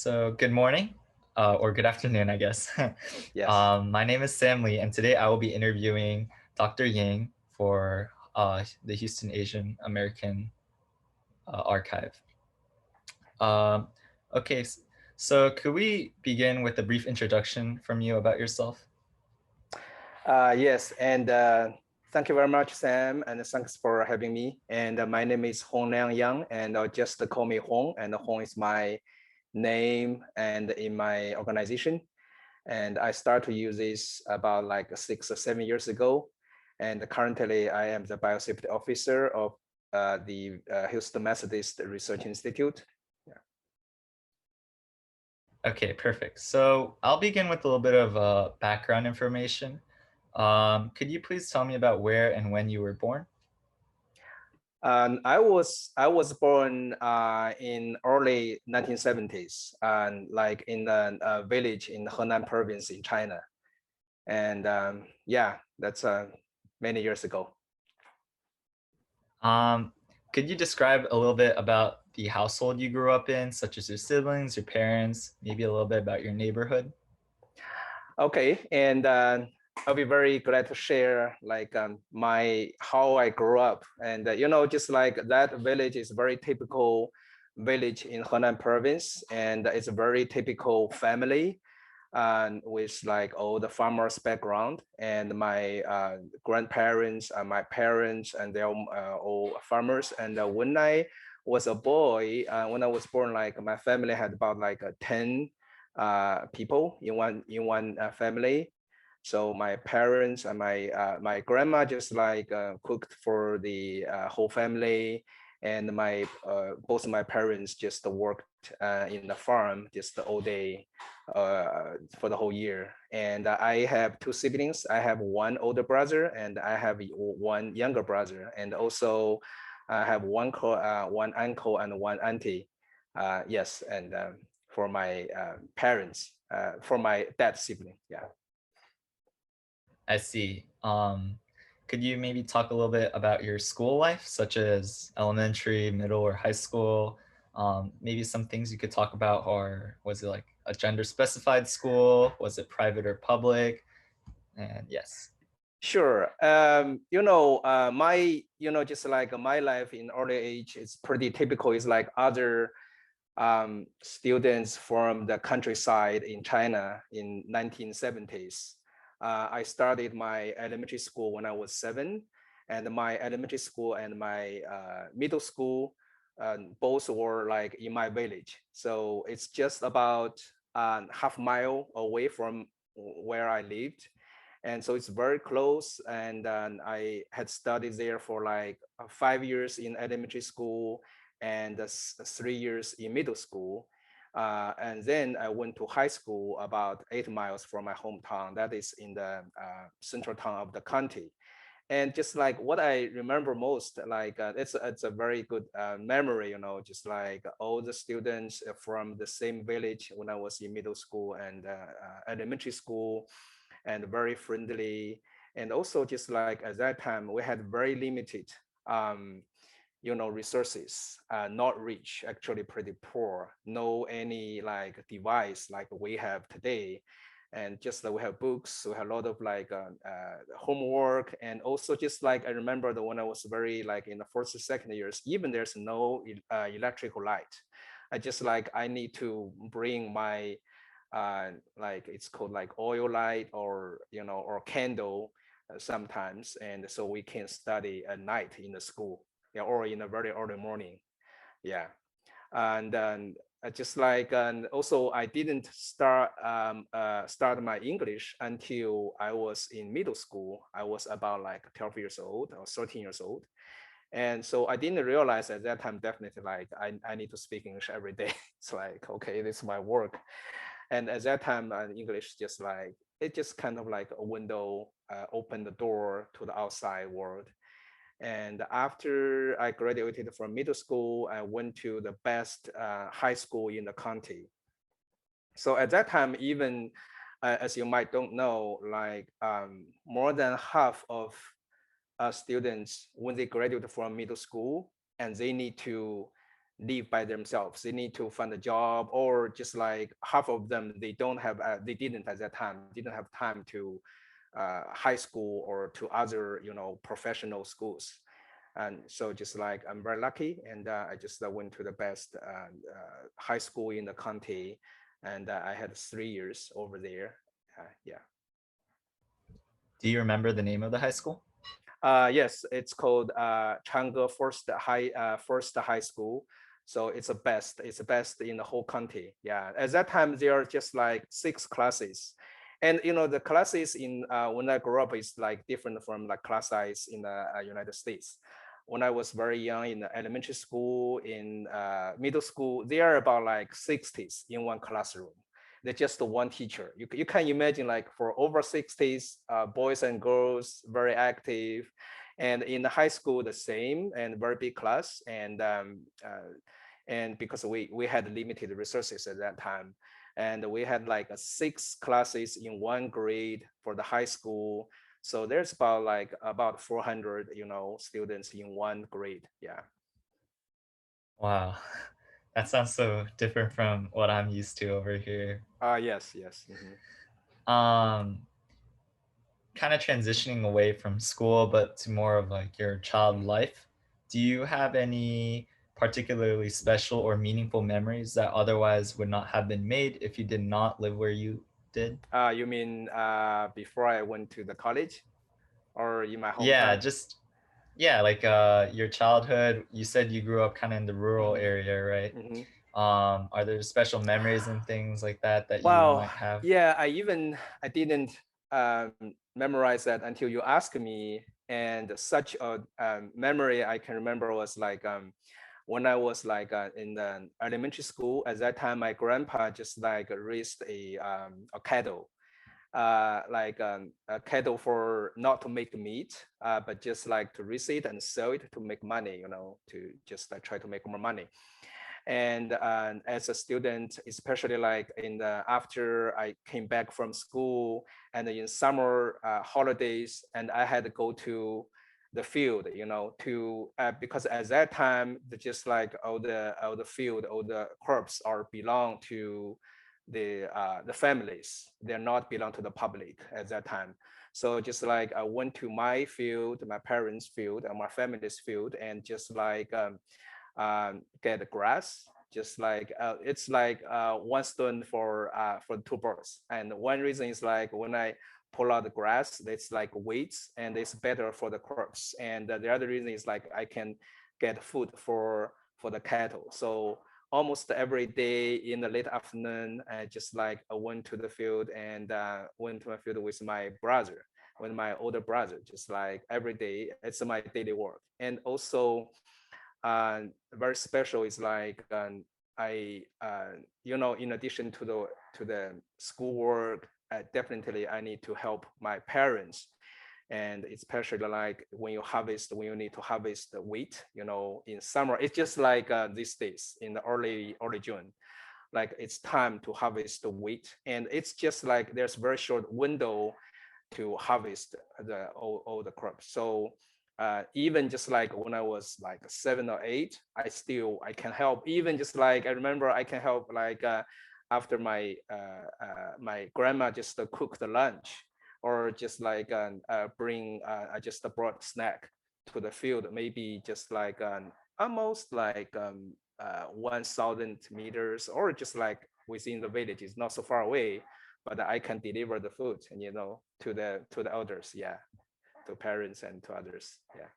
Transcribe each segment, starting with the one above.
So good morning, or good afternoon, I guess. Yes. My name is Sam Lee, and today I will be interviewing Dr. Yang for the Houston Asian American Archive. Um, okay, so could we begin with a brief introduction from you about yourself? Yes. And thank you very much, Sam. And thanks for having me. And my name is Hong Liang Yang, and just call me Hong. And Hong is my name and in my organization. And I started to use this about like 6 or 7 years ago. And currently, I am the biosafety officer of the Houston Methodist Research Institute. Yeah. Okay, perfect. So I'll begin with a little bit of background information. Could you please tell me about where and when you were born? I was born in early 1970s, and like in a village in Henan province in China. And yeah, that's many years ago. Um, could you describe a little bit about the household you grew up in, such as your siblings, your parents, maybe a little bit about your neighborhood? Okay, and I'll be very glad to share like my how I grew up, and just like that village is very typical village in Henan province, and it's a very typical family and with like all the farmers background, and my grandparents and my parents, and they're all farmers. And when I was a boy, when I was born, like my family had about like 10 people in one family. So my parents and my grandma just like cooked for the whole family, and my both of my parents just worked in the farm just all day for the whole year. And I have two siblings. I have one older brother, and I have one younger brother, and also I have one uncle and one auntie. Yes, and for my parents, for my dad's sibling. Yeah. I see. Could you maybe talk a little bit about your school life, such as elementary, middle, or high school? Maybe some things you could talk about are, was it like a gender specified school? Was it private or public? And yes. Sure. Just like my life in early age is pretty typical. It's like other students from the countryside in China in 1970s. I started my elementary school when I was 7, and my elementary school and my middle school both were like in my village. So it's just about half mile away from where I lived. And so it's very close. And I had studied there for like 5 years in elementary school and 3 years in middle school. And then I went to high school about 8 miles from my hometown. That is in the central town of the county. And just like what I remember most, like it's a very good memory, just like all the students from the same village when I was in middle school and elementary school, and very friendly. And also just like at that time, we had very limited resources, not rich, actually pretty poor, no any like device like we have today. And just like we have books, we have a lot of like homework. And also just like I remember that when I was very like in the first and second years, even there's no electrical light. I just like I need to bring my like it's called like oil light, or or candle sometimes, and so we can study at night in the school, yeah, or in a very early morning. Yeah. And just like, and also I didn't start my English until I was in middle school. I was about like 12 years old or 13 years old. And so I didn't realize at that time, definitely like I need to speak English every day. It's like, okay, this is my work. And at that time, English just like, it just kind of like a window, opened the door to the outside world. And after I graduated from middle school, I went to the best high school in the county. So at that time, even as you might don't know, like more than half of students, when they graduate from middle school, and they need to live by themselves. They need to find a job, or just like half of them, they didn't at that time, didn't have time to high school or to other, professional schools. And so just like I'm very lucky, and I just went to the best high school in the county, and I had 3 years over there. Yeah. Do you remember the name of the high school? Yes, it's called Changge First High School. So it's the best. It's the best in the whole country. Yeah. At that time, there are just like 6 classes, and the classes in when I grew up is like different from like class size in the United States. When I was very young in the elementary school, in middle school, they are about like 60s in one classroom. They're just one teacher. You can imagine like for over 60s, boys and girls, very active. And in the high school, the same, and very big class. And because we had limited resources at that time, and we had like 6 classes in one grade for the high school. So there's about 400, students in one grade. Yeah. Wow. That sounds so different from what I'm used to over here. Yes, yes. Mhm. Um, Kind of transitioning away from school, but to more of like your child life. Do you have any particularly special or meaningful memories that otherwise would not have been made if you did not live where you did? You mean before I went to the college, or in my Yeah, hometown? just yeah, like your childhood. You said you grew up kind of in the rural Hmm. area, right? Hmm. Are there special memories and things like that that you Well, might have? yeah, I didn't memorize that until you asked me. And such a memory I can remember was like when I was like in the elementary school. At that time, my grandpa just like raised a cattle, like a cattle for not to make meat, but just like to raise it and sell it to make money, to just try to make more money. And as a student, especially like in the after I came back from school and in summer holidays, and I had to go to the field, to because at that time, just like all the field, all the crops are belong to the families. They're not belong to the public at that time. So just like I went to my field, my parents' field, and my family's field, and just like get the grass. Just like it's like one stone for 2 birds. And one reason is like when I pull out the grass, it's like weights and it's better for the crops. And the other reason is like I can get food for the cattle. So almost every day in the late afternoon, I just like I went to the field and went to my field with my brother, with my older brother, just like every day. It's my daily work. And also very special is like I in addition to the schoolwork, definitely I need to help my parents. And especially like when you need to harvest the wheat, in summer. It's just like these days in the early June, like it's time to harvest the wheat, and it's just like there's very short window to harvest all the crops. So even just like when I was like 7 or 8, I can help. Even just like I remember I can help like after my grandma just cook the lunch, or just like bring I just brought snack to the field, maybe just like almost like 1,000 meters, or just like within the village. It's not so far away, but I can deliver the food and to the elders, yeah, to parents and to others, yeah,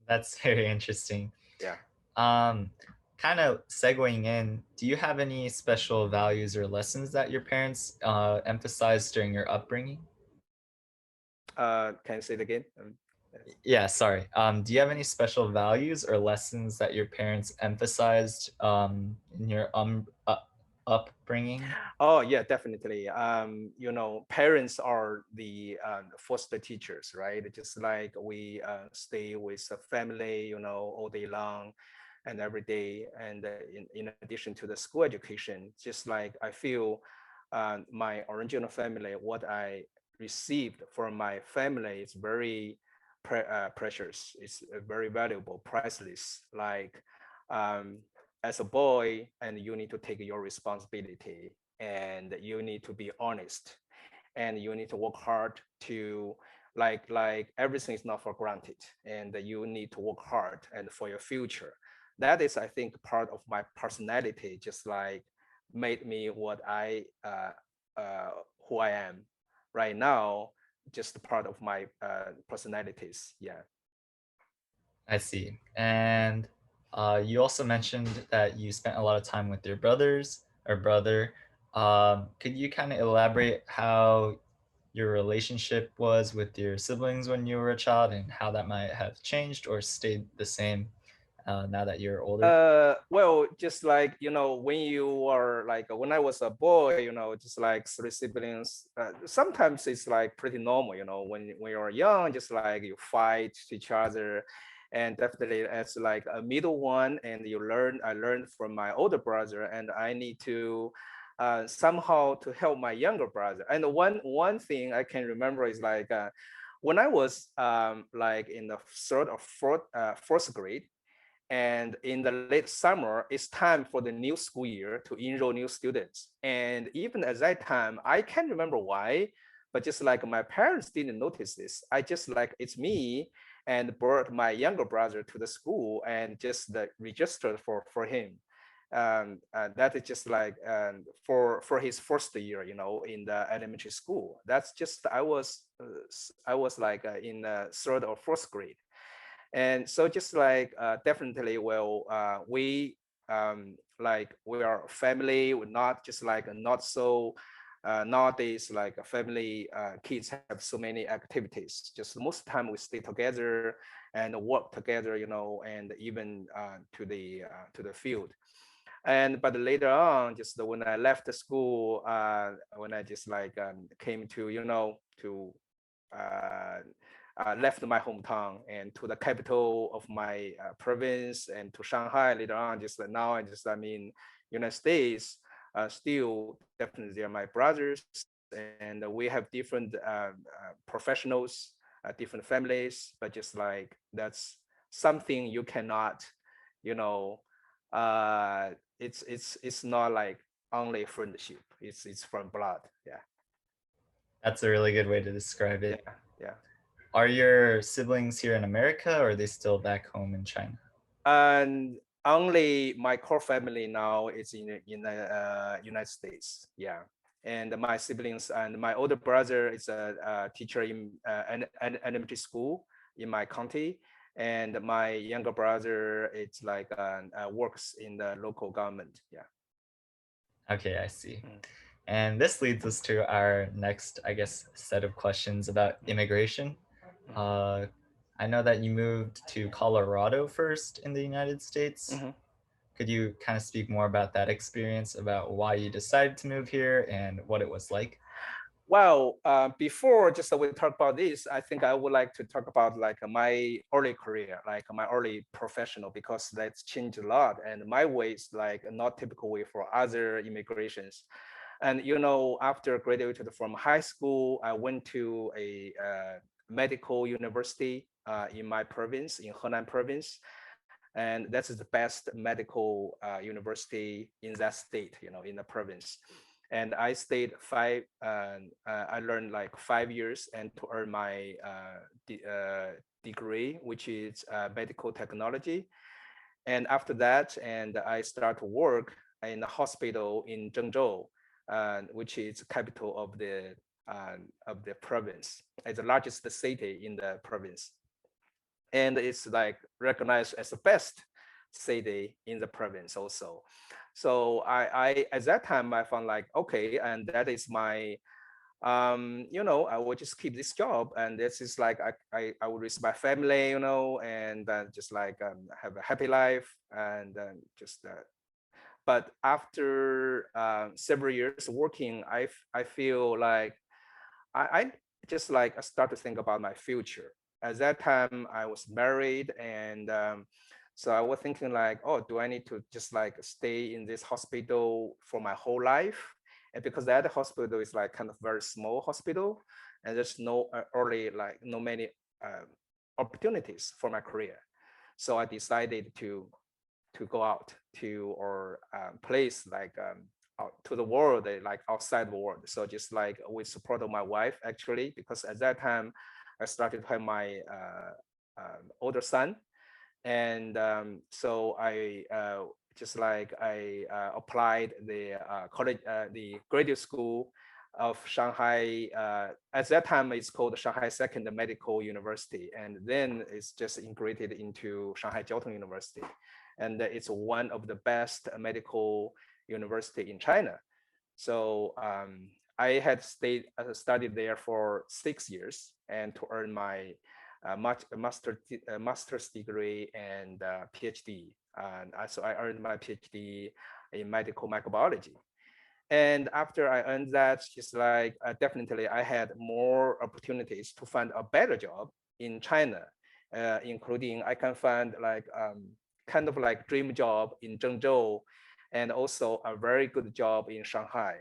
That's very interesting. yeah. Um, Kind of segueing in, do you have any special values or lessons that your parents emphasized during your upbringing? Can you say it again? Yes. Yeah, sorry. Do you have any special values or lessons that your parents emphasized in your upbringing? Oh yeah, definitely. Parents are the first teachers, right? Just like we stay with the family, all day long and every day. And in addition to the school education, just like I feel my original family, what I received from my family is very precious. It's very valuable, priceless. Like um, as a boy, and you need to take your responsibility, and you need to be honest, and you need to work hard to like everything is not for granted, and you need to work hard and for your future. That is, I think, part of my personality, just like made me what I uh, who I am right now, just part of my personalities. Yeah. I see. And you also mentioned that you spent a lot of time with your brothers or brother. Could you kind of elaborate how your relationship was with your siblings when you were a child and how that might have changed or stayed the same now that you're older? Well, just like, when you are like, when I was a boy, just like three siblings, sometimes it's like pretty normal, when you're young, just like you fight each other. And definitely as like a middle one, and I learned from my older brother, and I need to somehow to help my younger brother. And one thing I can remember is like, when I was like in the third or fourth grade, and in the late summer, it's time for the new school year to enroll new students. And even at that time, I can't remember why, but just like my parents didn't notice this. I just like, it's me, and brought my younger brother to the school and just registered for him. That is just like for his first year, in the elementary school. That's just I was like in third or fourth grade. And so just like definitely, well, like we are a family. We're not just like not so nowadays, like a family, kids have so many activities. Just most of the time we stay together and work together, and even to the field. And but later on, just when I left the school, when I just like came to, to uh, left my hometown and to the capital of my province, and to Shanghai later on. Just like now, I mean, United States. Still, definitely, they're my brothers, and we have different professionals, different families. But just like that's something you cannot, you know, it's not like only friendship. It's from blood. Yeah, That's a really good way to describe yeah, it. yeah. Are your siblings here in America or are they still back home in China? And only my core family now is in the United States. Yeah, and my siblings and my older brother is a teacher in an elementary school in my county, and my younger brother it's like works in the local government. Yeah. Okay, I see. Mm, And this leads us to our next, I guess, set of questions about mm, immigration. mm, Uh, I know that you moved to Colorado first in the United States. mhm. Could you kind of speak more about that experience, about why you decided to move here and what it was like? Well, before just we talk about this, I think I would like to talk about like my early career, like my early professional, because that's changed a lot. And my way is like a not typical way for other immigrations. And after graduated from high school, I went to a medical university in my province, in Henan province, and that is the best medical university in that state, in the province. And I stayed I learned like 5 years and to earn my degree, which is medical technology. And after that, and I start to work in a hospital in Zhengzhou, which is capital of the province. It's the largest city in the province, and it's like recognized as the best city in the province also. So I at that time I found like, okay, and that is my I will just keep this job, and this is like I will raise my family, and just like have a happy life, and just but after several years working, I feel like I just like I start to think about my future. At that time, I was married, and so I was thinking like, oh, do I need to just like stay in this hospital for my whole life? And because that hospital is like kind of very small hospital, and there's no early like no many uh, opportunities for my career. So I decided to go out to or place like out to the world, like outside the world. So just like with support of my wife, actually, because at that time I started to have my older son, and so I just like I applied the college, the graduate school of Shanghai. At that time, it's called Shanghai Second Medical University, and then it's just integrated into Shanghai Jiao Tong University, and it's one of the best medical university in China. So I had studied there for 6 years, and to earn my master's degree and PhD. And so I earned my PhD in medical microbiology. And after I earned that, just like definitely I had more opportunities to find a better job in China, including I can find like kind of like dream job in Zhengzhou, and also a very good job in Shanghai.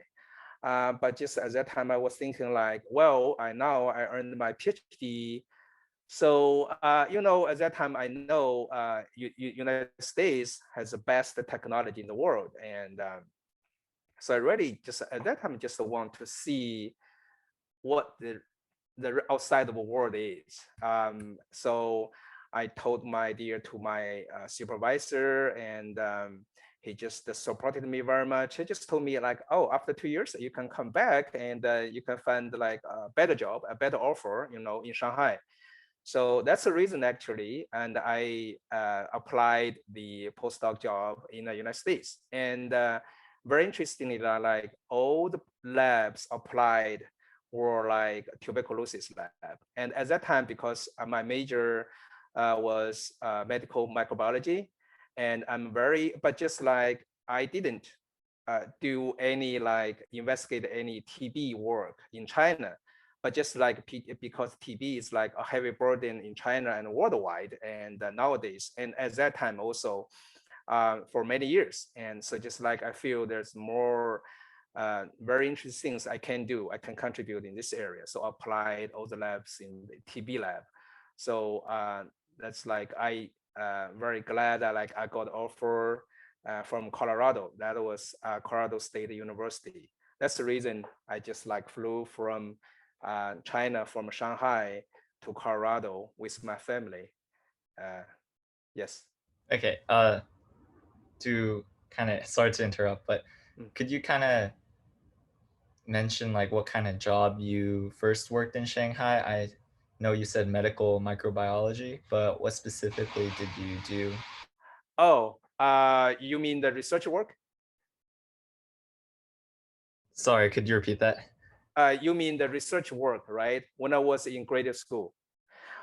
But just at that time, I was thinking like, well, I earned my PhD. So, at that time, I know United States has the best technology in the world. And so I really just at that time, just want to see what the outside of the world is. So I told my dear to my supervisor, and he just supported me very much. He just told me like, oh, after 2 years, you can come back and you can find like a better job, a better offer, in Shanghai. So that's the reason actually, and I applied the postdoc job in the United States. And very interestingly, like all the labs applied were like tuberculosis lab. And at that time, because my major was medical microbiology, and but just like I didn't do any like investigate any TB work in China, but just like because TB is like a heavy burden in China and worldwide, and nowadays, and at that time also for many years. And so just like I feel there's more very interesting things I can do, I can contribute in this area. So applied all the labs in the TB lab. So that's like I very glad that like I got offer from Colorado. That was Colorado State University. That's the reason I just like flew from China, from Shanghai to Colorado with my family. Yes. Okay. To kind of sorry to interrupt, but Mm. could you kind of mention like what kind of job you first worked in Shanghai? I know you said medical microbiology, but what specifically did you do? Oh, you mean the research work? Sorry, could you repeat that? You mean the research work, right? When I was in graduate school.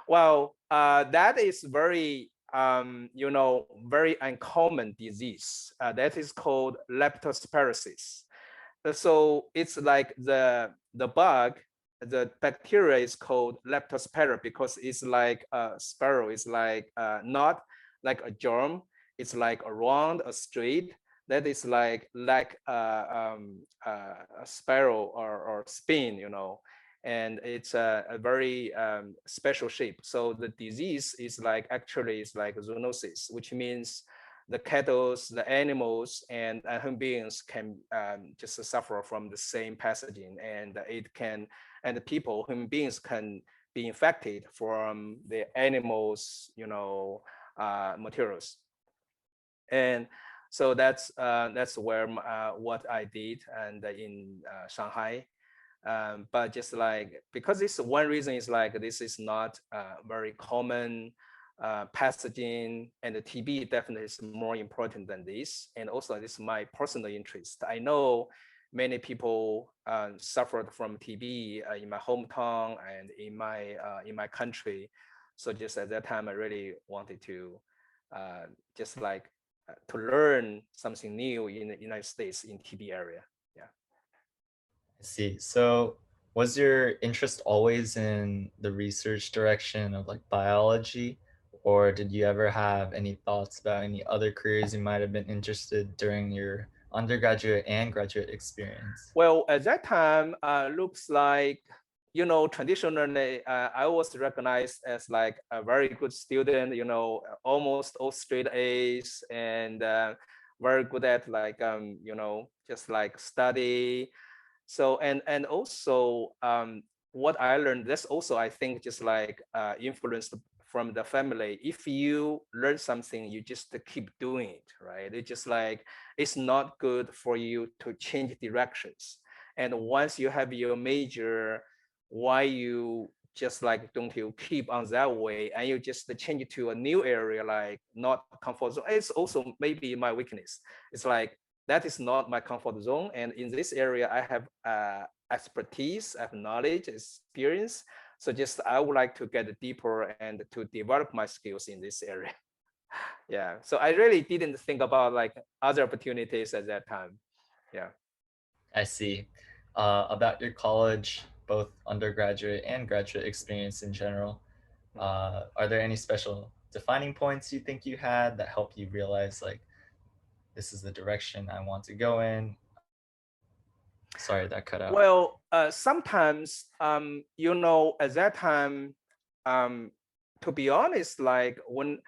Well, that is very, very uncommon disease. That is called leptospirosis. So it's like the bug, the bacteria is called leptospira because it's like a sparrow. It's like not like a germ. It's like a round, a straight. That is like a sparrow or spin, and it's a very special shape. So the disease is like actually is like zoonosis, which means the cattle, the animals, and human beings can just suffer from the same pathogen, and and the people, human beings, can be infected from the animals, materials. And so that's where what I did, and in Shanghai. But just like because this one reason is like this is not very common pathogen, and the TB definitely is more important than this. And also this is my personal interest. I know many people suffered from TB in my hometown and in my country. So just at that time, I really wanted to just like to learn something new in the United States in TB area. Yeah. I see. So, was your interest always in the research direction of like biology, or did you ever have any thoughts about any other careers you might have been interested during your undergraduate and graduate experience? Well, at that time, looks like traditionally, I was recognized as like a very good student, almost all straight A's and very good at like, just like study. So, and also what I learned, that's also, I think, just like influenced from the family. If you learn something, you just keep doing it, right? It's just like, it's not good for you to change directions. And once you have your major, why you just like don't you keep on that way and you just change it to a new area, like not comfort zone. It's also maybe my weakness. It's like that is not my comfort zone, and in this area I have expertise, I have knowledge, experience. So just I would like to get deeper and to develop my skills in this area. Yeah, so I really didn't think about like other opportunities at that time. Yeah. I see. About your college, both undergraduate and graduate experience in general, are there any special defining points you think you had that helped you realize like this is the direction I want to go in? Sorry, that cut out. Well, sometimes, at that time, um, to be honest, like when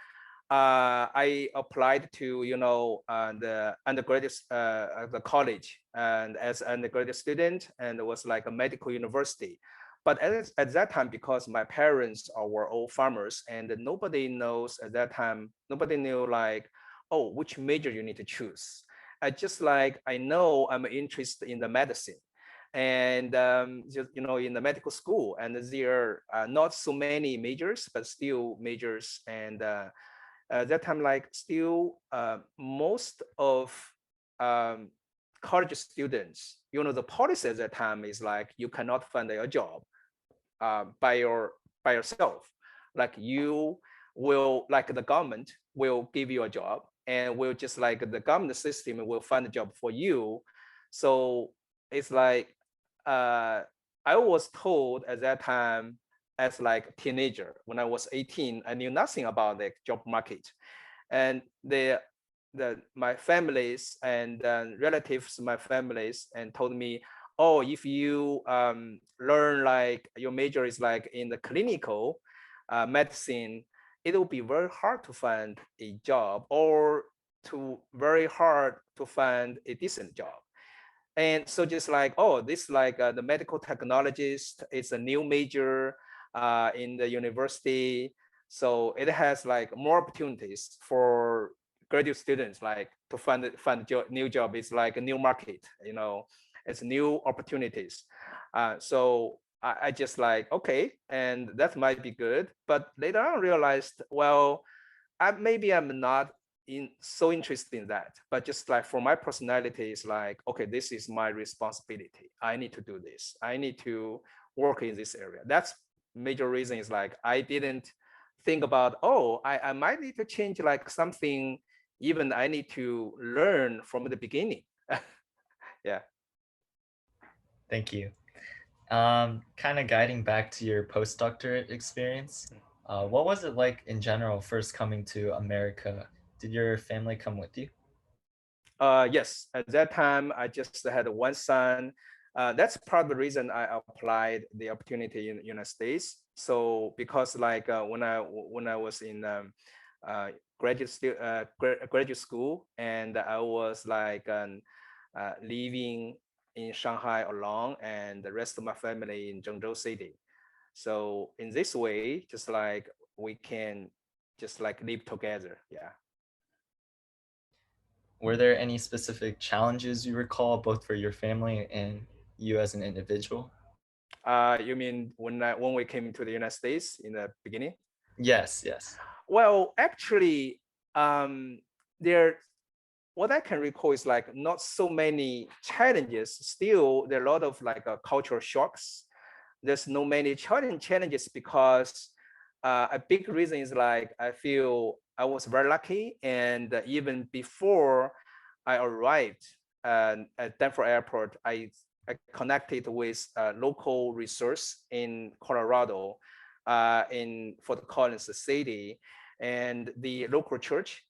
I applied to, the undergraduate, the college, and as an undergraduate student, and it was like a medical university. But at that time, because my parents were all farmers, and nobody knows at that time, nobody knew like, oh, which major you need to choose. I just like, I know I'm interested in the medicine and just in the medical school, and there are not so many majors but still majors. And at that time, like still most of um, college students, the policy at that time is like you cannot find a job by yourself. Like you will, like the government will give you a job, and will just like the government system will find a job for you. So it's like uh, I was told at that time, as like a teenager, when I was 18, I knew nothing about the job market. And my families and relatives, my families, and told me, oh, if you learn like your major is like in the clinical medicine, it will be very hard to find a job, or to very hard to find a decent job. And so just like, oh, this like the medical technologist is a new major in the university. So it has like more opportunities for graduate students, like to find new job. It's like a new market, it's new opportunities. So I just like, okay, and that might be good. But later on I realized, well, maybe I'm not so interested in that, but just like for my personality, is like, okay, this is my responsibility. I need to do this. I need to work in this area. That's major reason, is like I didn't think about, oh, I might need to change like something, even I need to learn from the beginning. Yeah. Thank you. Kind of guiding back to your postdoctorate experience, what was it like in general first coming to America? Did your family come with you? Yes, at that time, I just had one son. That's part of the reason I applied the opportunity in the United States. So because like when I was in graduate school, and I was like living in Shanghai alone, and the rest of my family in Zhengzhou City. So in this way, just like we can just like live together. Yeah. Were there any specific challenges you recall, both for your family and you as an individual? You mean when we came to the United States in the beginning? Yes, yes. Well, actually, um, there what I can recall is like not so many challenges. Still, there are a lot of like cultural shocks. There's no many challenges because a big reason is like I feel I was very lucky, and even before I arrived at Denver Airport, I connected with a local resource in Colorado, in Fort Collins City, and the local church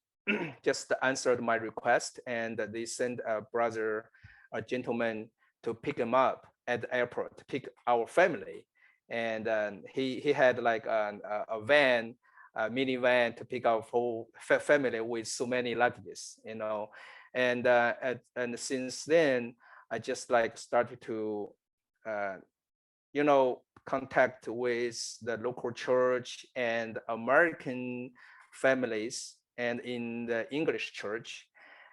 just answered my request, and they sent a gentleman to pick him up at the airport, to pick our family. and he had like a van, a minivan to pick up whole family with so many luggages, you know. And and since then, I just like started to uh, you know, contact with the local church and American families and in the English church.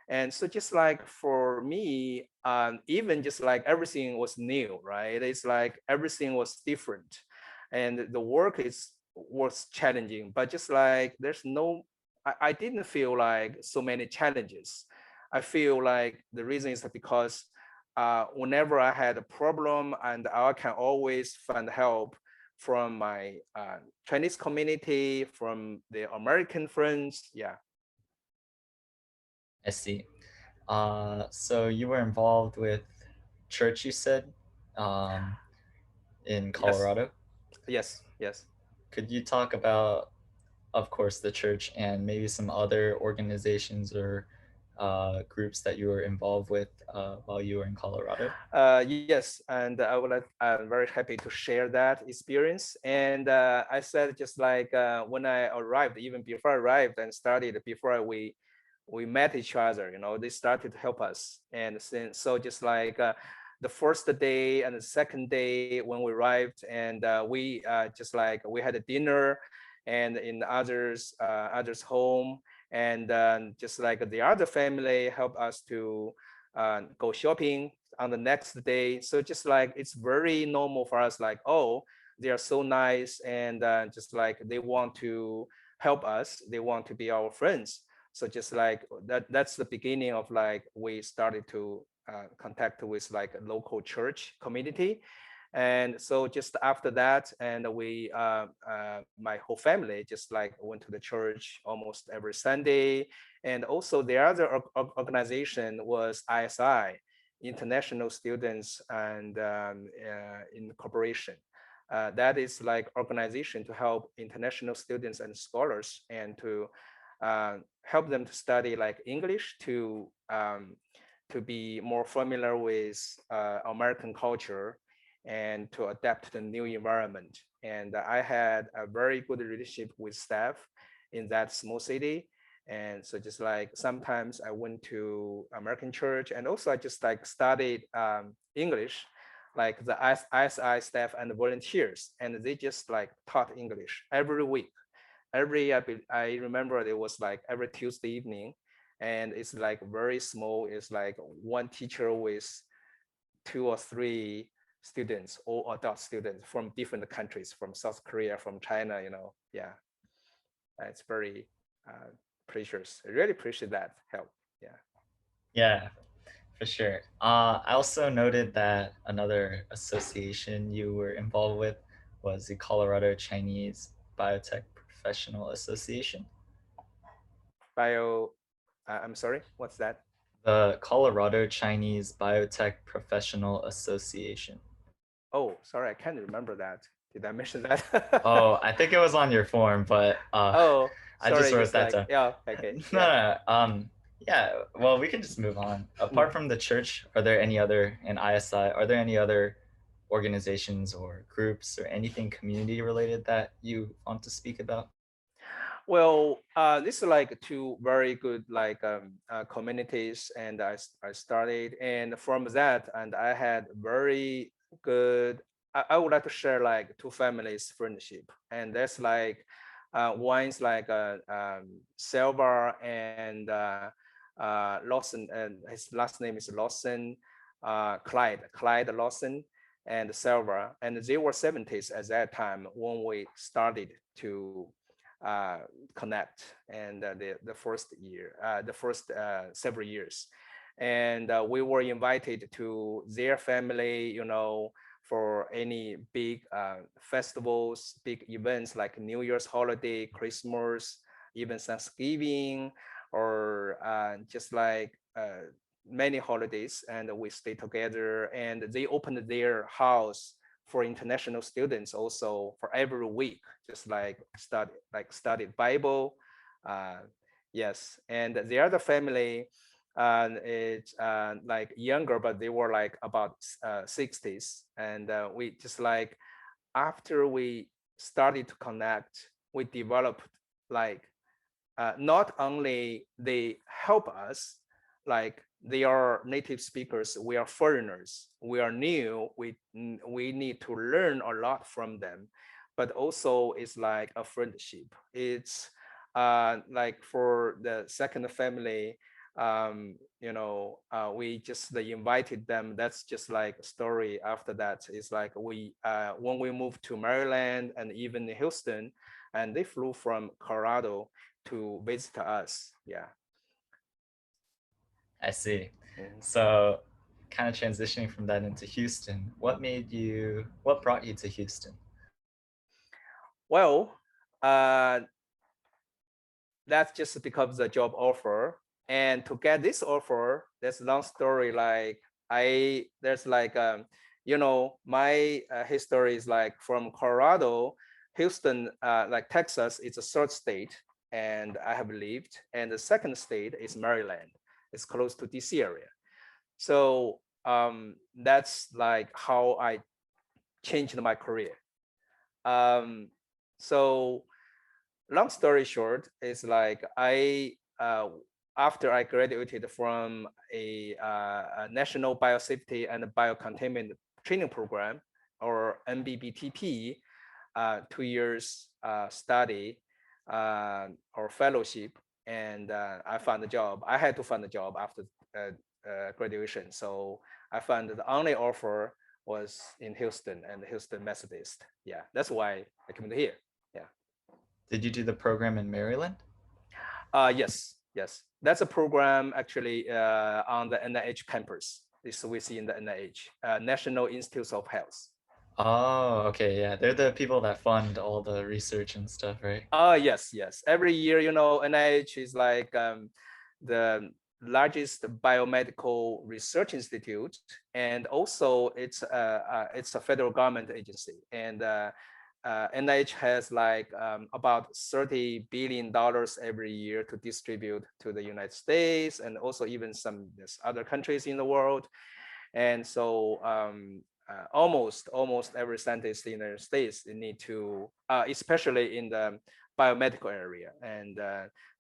And so just like for me, even just like everything was new, right? It's like everything was different. And the work is was challenging, but just like there's no, I didn't feel like so many challenges. I feel like the reason is because whenever I had a problem, and I can always find help from my Chinese community, from the American friends. Yeah. I see. So you were involved with church, you said, um, in Yes. Colorado. Yes. Yes. Could you talk about, of course, the church and maybe some other organizations or groups that you were involved with while you were in Colorado? Yes, and I would like, I'm very happy to share that experience. And I said just like when I arrived, even before I arrived and started, before we met each other, you know, they started to help us. And since, so just like the first day and the second day when we arrived, and we just like we had a dinner, and in others home, and just like the other family helped us to go shopping on the next day. So just like it's very normal for us, like, oh, they are so nice, and just like they want to help us, they want to be our friends. So just like that's the beginning of like we started to contact with like a local church community. And so just after that, and we my whole family just like went to the church almost every Sunday. And also the other organization was ISI, International Students and Incorporation. That is like organization to help international students and scholars, and to help them to study like English, to be more familiar with American culture, and to adapt to the new environment. And I had a very good relationship with staff in that small city. And so just like sometimes I went to American church, and also I just like studied English, like the ISI staff and volunteers, and they just like taught English every week. I remember it was like every Tuesday evening, and it's like very small. It's like one teacher with two or three students, all adult students from different countries, from South Korea, from China, you know. Yeah, it's very uh, precious. I really appreciate that help. Yeah. Yeah, for sure. I also noted that another association you were involved with was the Colorado Chinese Biotech Professional Association. Bio, I'm sorry, what's that? The Colorado Chinese Biotech Professional Association. Oh, sorry, I can't remember that. Did I mention that? Oh, I think it was on your form, but Oh, I just sorry, wrote just that like, down. yeah, okay, No, yeah. no, no. Yeah. Well, we can just move on. Mm. Apart from the church, are there any other in ISI? Are there any other organizations or groups or anything community related that you want to speak about? Well, this is like two very good like communities, and I started, and from that, and I had very good. I would like to share like two families friendship, and that's like one's like Selva and Lawson, and his last name is Lawson, Clyde Lawson, and Selva, and they were 70s at that time when we started to uh, connect, and the first year, the first several years, and we were invited to their family, you know, for any big festivals, big events like New Year's holiday, Christmas, even Thanksgiving, or just like many holidays, and we stay together. And they opened their house for international students also for every week, just like studied Bible. Uh, yes, and the other family, it's like younger, but they were like about 60s, and we just like after we started to connect, we developed like not only they help us, like they are native speakers, we are foreigners, we are new, we need to learn a lot from them, but also it's like a friendship. It's like for the second family, we just invited them. That's just like a story. After that, it's like we when we moved to Maryland and even Houston, and they flew from Colorado to visit us. Yeah. I see. Mhm. So, kind of transitioning from that into Houston, what brought you to Houston? Well, uh, that's just because of the job offer. And to get this offer, there's a long story. Like there's like, my history is like from Colorado, Houston, like Texas, it's a third state, and I have lived. And the second state is Maryland. It's close to DC area. So that's like how I changed my career. Um, so long story short, is like after I graduated from a National Biosafety and Biocontainment Training Program, or NBBTP, 2 years study or fellowship, and I found a job. I had to find a job after graduation, so I found the only offer was in Houston and Houston Methodist. Yeah, that's why I came to here. Yeah. Did you do the program in Maryland? Yes, yes. That's a program actually on the NIH campus. This we see in the NIH, National Institutes of Health. Oh, okay, yeah. They're the people that fund all the research and stuff, right? Yes, yes. Every year, NIH is like the largest biomedical research institute, and also it's a federal government agency, and NIH has like about $30 billion every year to distribute to the United States and also even some other countries in the world. And so almost every scientist in the United States need to, especially in the biomedical area, and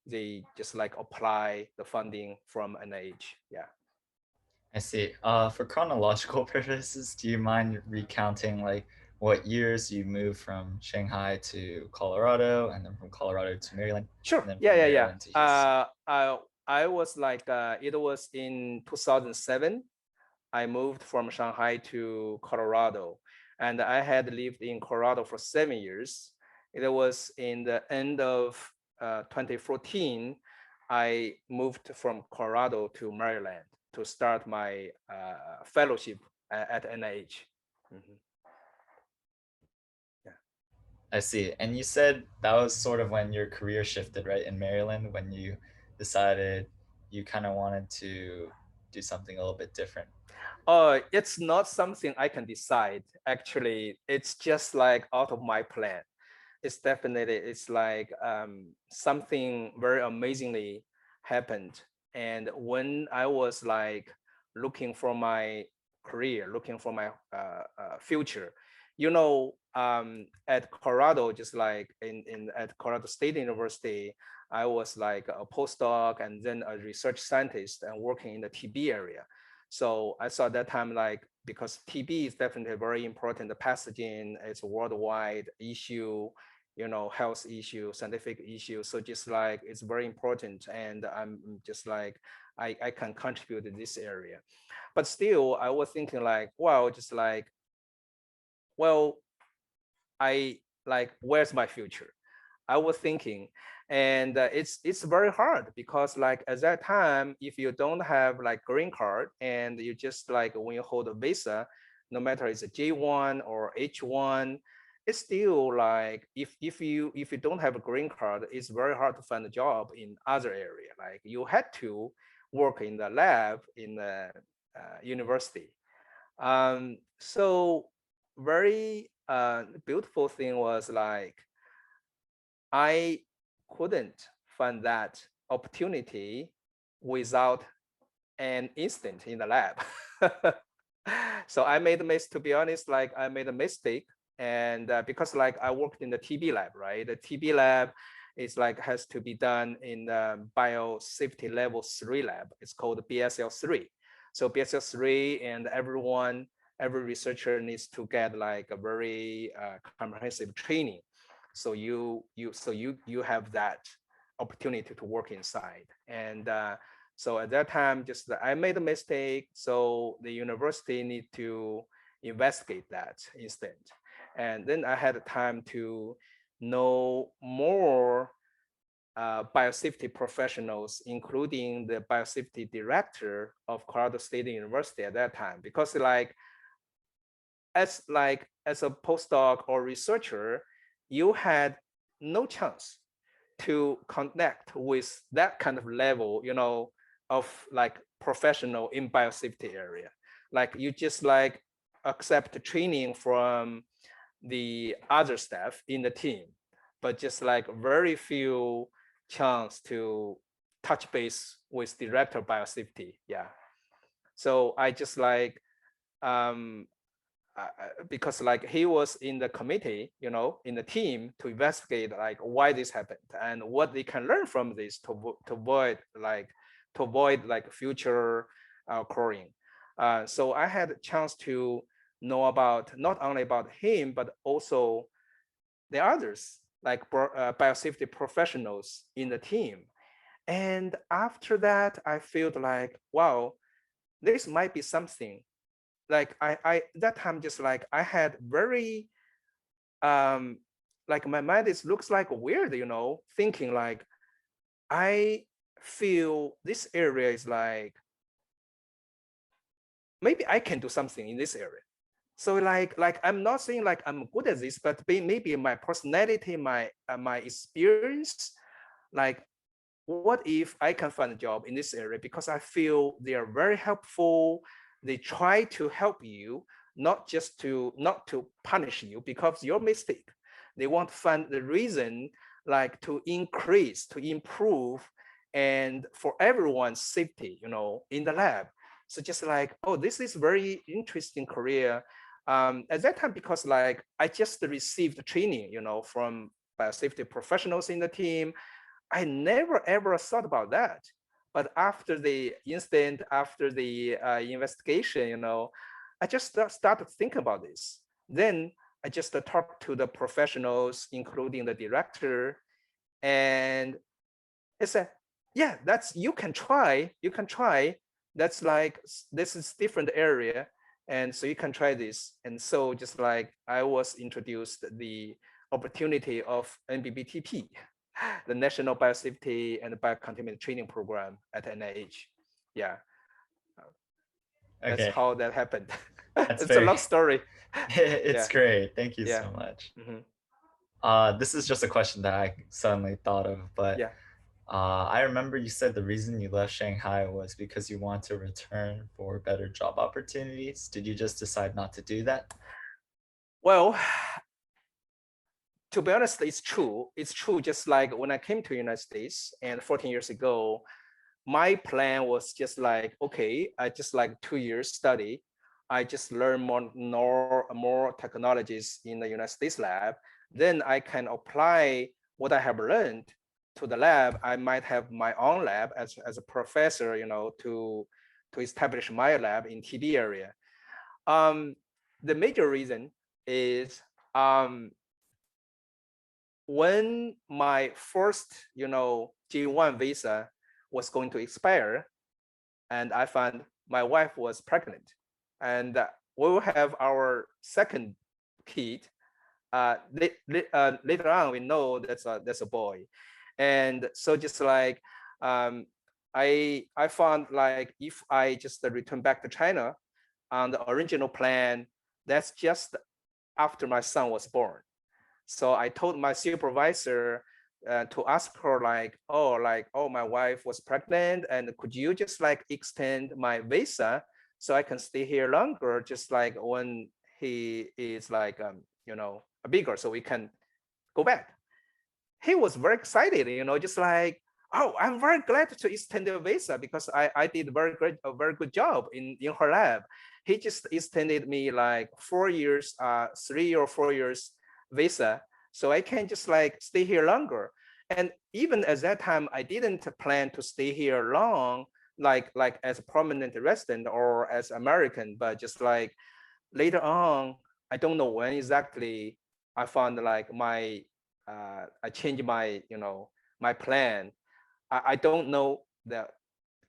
they just like apply the funding from NIH. Yeah. I see. For chronological purposes, do you mind recounting like what years you moved from Shanghai to Colorado, and then from Colorado to Maryland, Sure. and then Yeah, from yeah, yeah. Maryland to Houston? I was like, it was in 2007. I moved from Shanghai to Colorado, and I had lived in Colorado for 7 years. It was in the end of 2014, I moved from Colorado to Maryland to start my fellowship at NIH. Mhm. Yeah. I see. And you said that was sort of when your career shifted, right, in Maryland, when you decided you kind of wanted to do something a little bit different. It's not something I can decide. Actually, it's just like out of my plan. It's like something very amazingly happened. And when I was like looking for my career, looking for my future, at Colorado, just like in at Colorado State University, I was like a postdoc and then a research scientist and working in the TB area. So I saw that time, like, because TB is definitely a very important pathogen. It's a worldwide issue, health issue, scientific issue. So just like it's very important, and I'm just like I can contribute in this area. But still, I was thinking like, well, just like, well, I like, where's my future? I was thinking, and it's very hard because like at that time, if you don't have like green card and you just like when you hold a visa, no matter it's a J1 or H1, it's still like if you don't have a green card, it's very hard to find a job in other area. Like you had to work in the lab in the university. So very beautiful thing was like I couldn't find that opportunity without an instant in the lab. So I made a mistake, to be honest, like I made a mistake, And because like I worked in the TB lab, right? The TB lab is like has to be done in the biosafety level 3 lab. It's called BSL3. So BSL3, and every researcher needs to get like a very comprehensive training. So you have that opportunity to work inside. And so at that time, just I made a mistake. So the university need to investigate that instead. And then I had time to know more biosafety professionals, including the biosafety director of Colorado State University at that time, because as a postdoc or researcher, you had no chance to connect with that kind of level, of like professional in biosafety area. Like you just like accept training from the other staff in the team, but just like very few chance to touch base with director of biosafety. Yeah. So I just like, because like he was in the committee, in the team to investigate like why this happened and what they can learn from this to avoid like future occurring. So I had a chance to know about not only about him, but also the others, like biosafety professionals in the team. And after that, I felt like, wow, this might be something. Like I that time just like I had very like my mind is looks like weird, thinking like I feel this area is like maybe I can do something in this area. So like I'm not saying like I'm good at this, but maybe my personality, my experience, like what if I can find a job in this area, because I feel they are very helpful. They try to help you, not to punish you because your mistake. They want to find the reason like to increase, to improve, and for everyone's safety, in the lab. So just like, oh, this is very interesting career. At that time, because like I just received training, from biosafety professionals in the team, I never ever thought about that. But after the incident, after the investigation, I just started thinking about this. Then I just talked to the professionals, including the director, and I said, yeah, you can try. That's like, this is different area. And so you can try this. And so just like I was introduced the opportunity of NBBTP, the National Biosafety and Biocontaminant Training Program at NIH. Yeah, that's Okay, how that happened. that's It's a very long story. it's Yeah, great. Thank you yeah, so much. hmm This is just a question that I suddenly thought of, but yeah. I remember you said the reason you left Shanghai was because you want to return for better job opportunities. Did you just decide not to do that? Well, to be honest, it's true. It's true. Just like when I came to the United States and 14 years ago, my plan was just like, okay, I just like 2 years study. I just learn more technologies in the United States lab. Then I can apply what I have learned to the lab. I might have my own lab as a professor, to establish my lab in TB area. Um, the major reason is when my first, G1 visa was going to expire, and I found my wife was pregnant, and we will have our second kid. Later on, we know that's a boy, and so just like I found like if I just return back to China on the original plan, that's just after my son was born. So I told my supervisor to ask her like, oh, my wife was pregnant, and could you just like extend my visa so I can stay here longer, just like when he is like, bigger, so we can go back. He was very excited, just like, oh, I'm very glad to extend the visa because I did a very good job in her lab. he just extended me like 4 years, 3 or 4 years visa, so I can just like stay here longer. And even at that time, I didn't plan to stay here long, like as a permanent resident or as American, but just like later on, I don't know when exactly I found like I changed my, my plan. I don't know the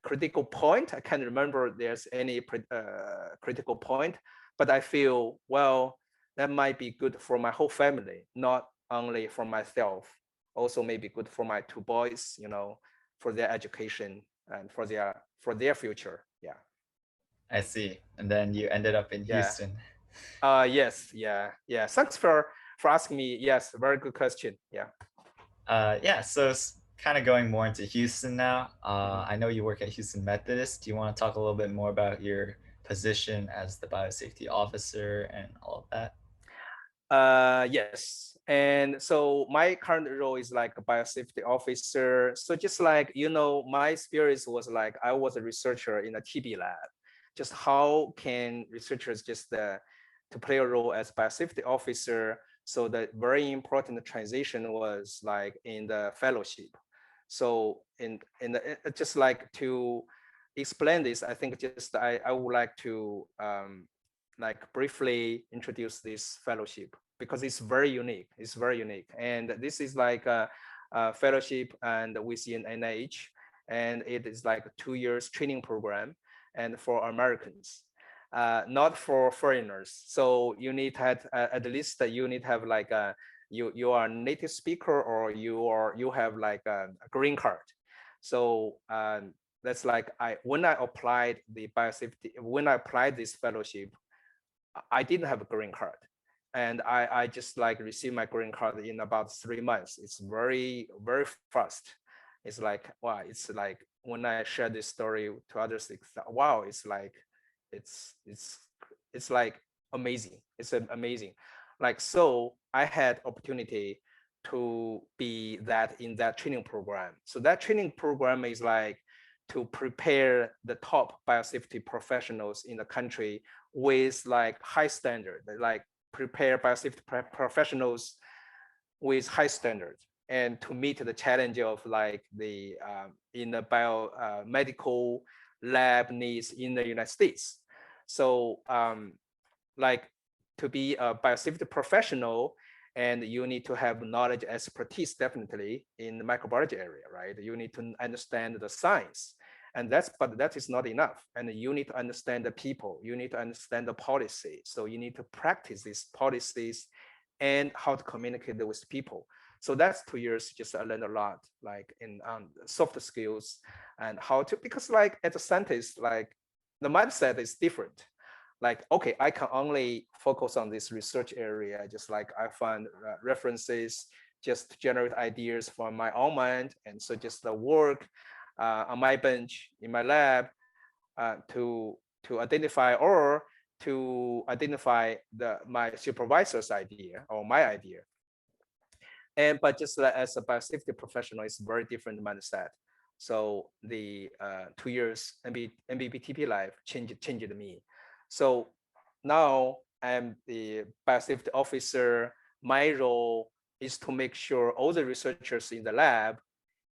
critical point. I can't remember there's any critical point, but I feel, well, that might be good for my whole family, not only for myself, also maybe good for my two boys, for their education and for their future. Yeah. I see. And then you ended up in Yeah. Houston. Yes. Yeah. Yeah. Thanks for asking me. Yes. Very good question. Yeah. Yeah, so kind of going more into Houston now. Mhm. I know you work at Houston Methodist. Do you want to talk a little bit more about your position as the biosafety officer and all of that? Yes. And so my current role is like a biosafety officer. So just like, my experience was like I was a researcher in a TB lab. Just how can researchers just to play a role as biosafety officer? So the very important transition was like in the fellowship. So just like to explain this, I think just I would like to like briefly introduce this fellowship because it's very unique. It's very unique. And this is like a fellowship and within NIH, and it is like a 2 years training program and for Americans, not for foreigners. So you need to have, at least you need to have like you are a native speaker or you have like a green card. So that's like when I applied the biosafety, when I applied this fellowship, I didn't have a green card. And I just like received my green card in about 3 months. It's very, very fast. It's like, wow, it's like when I share this story to others, it's wow, it's like, it's, it's, it's like amazing. It's amazing. Like, so I had opportunity to be that in that training program. So that training program is like to prepare the top biosafety professionals in the country with like high standard, like prepare biosafety professionals with high standards and to meet the challenge of like the in the biomedical lab needs in the United States. So like to be a biosafety professional, and you need to have knowledge expertise definitely in the microbiology area, right? You need to understand the science, and but that is not enough. And you need to understand the people, you need to understand the policy. So you need to practice these policies and how to communicate with people. So that's 2 years. Just I learned a lot, like in soft skills and how to, because like as a scientist, like the mindset is different. Like, okay, I can only focus on this research area, just like I find references, just generate ideas from my own mind. And so just the work on my bench in my lab to identify or to identify my supervisor's idea or my idea. And but just as a biosafety professional, it's very different mindset. So the 2 years MBBTP life changed me. So now I'm the biosafety officer. My role is to make sure all the researchers in the lab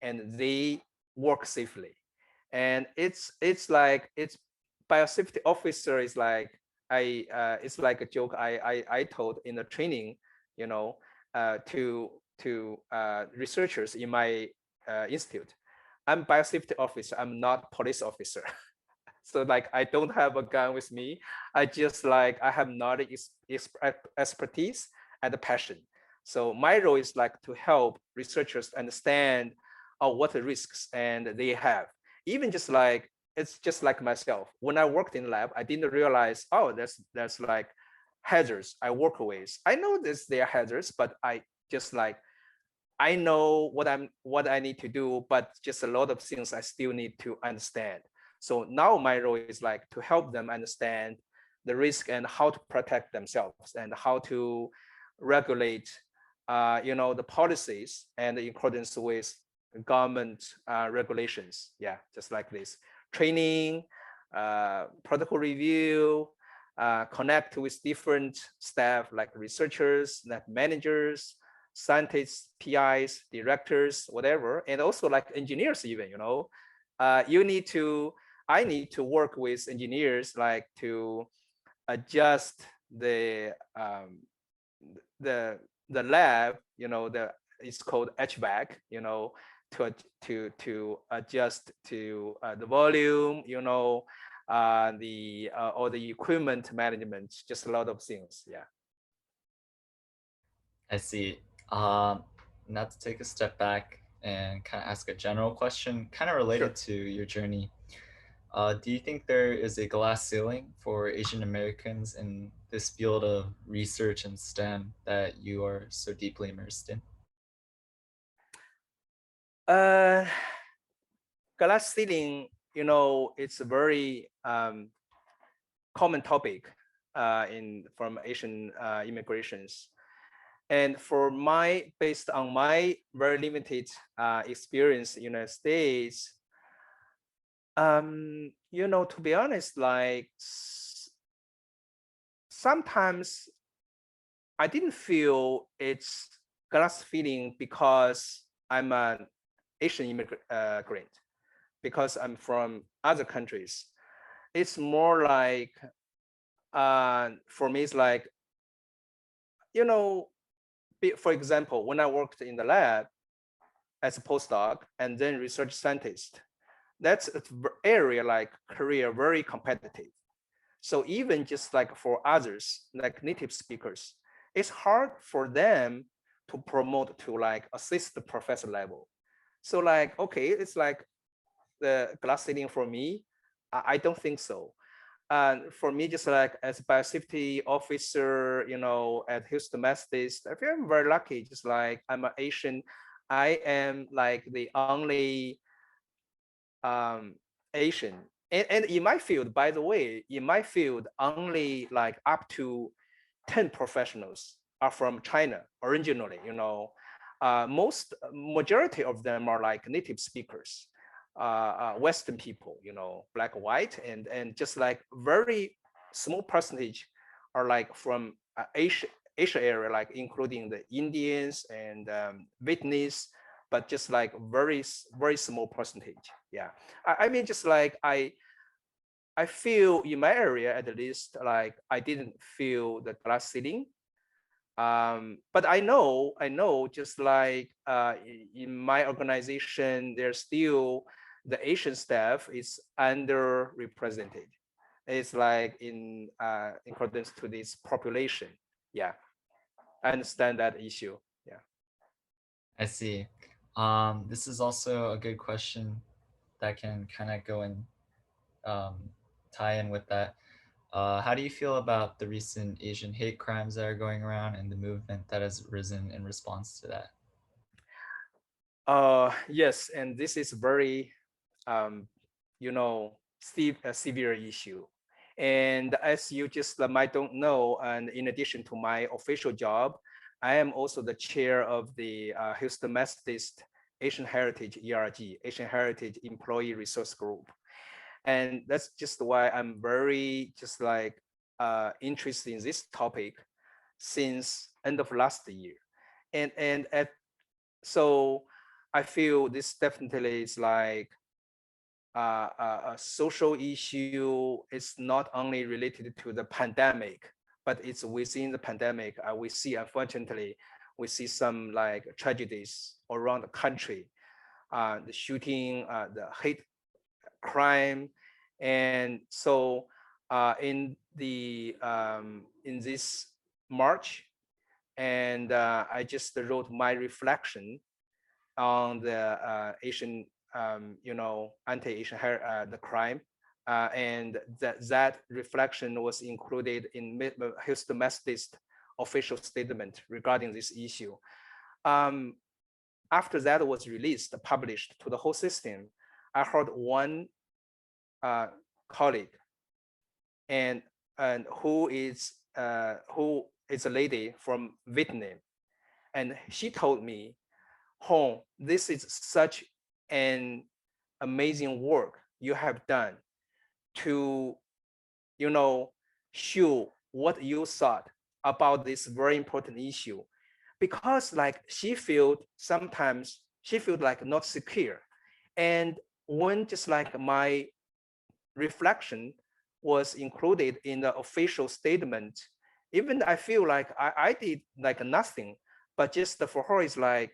and they work safely. And it's like it's biosafety officer is like it's like a joke I told in the training, you know, to researchers in my institute. I'm biosafety officer. I'm not police officer. So like I don't have a gun with me. I just like I have knowledge, expertise, and passion. So my role is like to help researchers understand what the risks and they have. Even just like it's just like myself. When I worked in lab, I didn't realize, oh, there's like hazards I work with. I know this they are hazards, but I just like I know what I need to do, but just a lot of things I still need to understand. So now my role is like to help them understand the risk and how to protect themselves and how to regulate, the policies and in accordance with government regulations. Yeah, just like this training, protocol review, connect with different staff like researchers, like managers, scientists, PIs, directors, whatever, and also like engineers even, you need to, I need to work with engineers like to adjust the the lab, it's called HVAC, to adjust to the volume, the or the equipment management, just a lot of things. Yeah. I see. Um, Not to take a step back and kind of ask a general question, kind of related Sure. to your journey. Do you think there is a glass ceiling for Asian Americans in this field of research and STEM that you are so deeply immersed in? Uh, Glass ceiling, it's a very common topic in from Asian immigrations. And based on my very limited experience in the United States, to be honest, like sometimes I didn't feel it's glass ceiling because I'm an Asian immigrant, because I'm from other countries. It's more like, for me, it's like, you know, for example, when I worked in the lab as a postdoc and then research scientist, that's an area like career very competitive. So even just like for others, like native speakers, it's hard for them to promote to like assistant professor level. So like, okay, it's like the glass ceiling for me. I don't think so. And for me, just like as a biosafety officer, at Houston Methodist, I feel I'm very lucky. Just like I'm an Asian, I am like the only um, Asian. And in my field, by the way, in my field, only like up to 10 professionals are from China originally, most majority of them are like native speakers, Western people, black, white, and just like very small percentage are like from Asia area, like including the Indians and Vietnamese, but just like very small percentage. Yeah, I mean, just like I feel in my area at least, like I didn't feel the glass ceiling. But I know, just like in my organization, there's still the Asian staff is underrepresented. It's like in accordance to this population. Yeah, I understand that issue. Yeah. I see. This is also a good question that can kind of go and um, tie in with that. How do you feel about the recent Asian hate crimes that are going around and the movement that has risen in response to that? Yes, and this is very, um, a severe issue. And as you just might don't know, and in addition to my official job, I am also the chair of the Houston Methodist Asian Heritage ERG, Asian Heritage Employee Resource Group. And that's just why I'm very just like interested in this topic since end of last year. And so I feel this definitely is like a social issue. It's not only related to the pandemic, but it's within the pandemic. We see, unfortunately, we see some like tragedies around the country, the shooting, the hate crime, and so in this March, and I just wrote my reflection on the Asian, anti-Asian the crime, and that reflection was included in Houston Methodist official statement regarding this issue. Um, After that was released, published to the whole system, I heard one uh, colleague, and who is a lady from Vietnam, and she told me, Hong, this is such an amazing work you have done to, you know, show what you thought about this very important issue, because like she felt like not secure. And when just like my reflection was included in the official statement, even I feel like I did like nothing, but just for her is like,